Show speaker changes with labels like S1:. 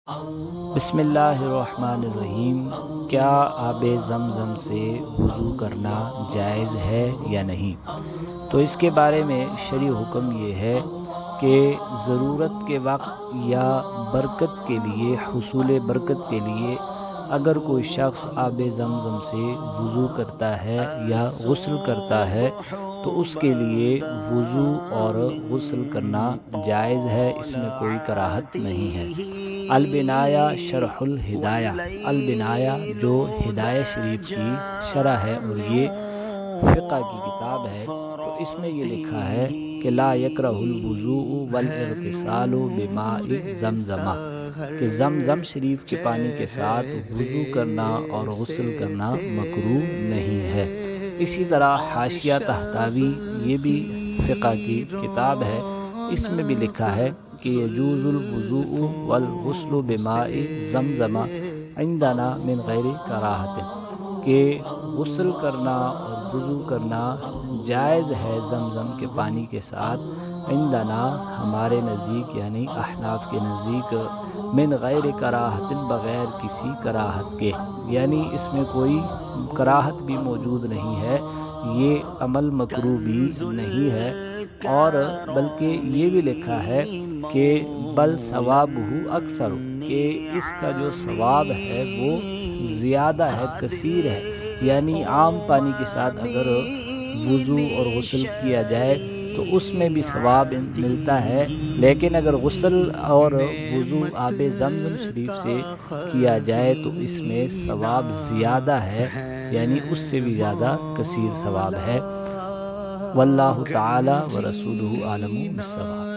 S1: بسم اللہ الرحمن الرحیم۔ کیا آب زمزم سے وضو کرنا جائز ہے یا نہیں؟ تو اس کے بارے میں شرعی حکم یہ ہے کہ ضرورت کے وقت یا برکت کے لیے، حصول برکت کے لیے اگر کوئی شخص آب زمزم سے وضو کرتا ہے یا غسل کرتا ہے تو اس کے لیے وضو اور غسل کرنا جائز ہے، اس میں کوئی کراہت نہیں ہے۔ البنایا شرح الہدایہ، البنایا جو ہدایہ شریف کی شرح ہے اور یہ فقہ کی کتاب ہے، تو اس میں یہ لکھا ہے کہ لا یکرہ الوضوء والاغتسال بماء زمزمہ، کہ زمزم شریف کے پانی کے ساتھ وضو کرنا اور غسل کرنا مکروہ نہیں ہے۔ اسی طرح حاشیہ طحطاوی، یہ بھی فقہ کی کتاب ہے، اس میں بھی لکھا ہے کہ یجوز الوضوء والغسل بماء زمزم عندنا من غیر کراہت، کہ غسل کرنا اور وضو کرنا جائز ہے زمزم کے پانی کے ساتھ، عندنا ہمارے نزدیک یعنی احناف کے نزدیک، من غیر کراہت بغیر کسی کراہت کے، یعنی اس میں کوئی کراہت بھی موجود نہیں ہے، یہ عمل مکروہ بھی نہیں ہے، اور بلکہ یہ بھی لکھا ہے کہ بل ثوابہ اکثر، کہ اس کا جو ثواب ہے وہ زیادہ ہے، کثیر ہے، یعنی عام پانی کے ساتھ اگر وضو اور غسل کیا جائے تو اس میں بھی ثواب ملتا ہے، لیکن اگر غسل اور وضو آب زمزم شریف سے کیا جائے تو اس میں ثواب زیادہ ہے، یعنی اس سے بھی زیادہ کثیر ثواب ہے۔ واللہ تعالی ورسولہ عالم بالصواب۔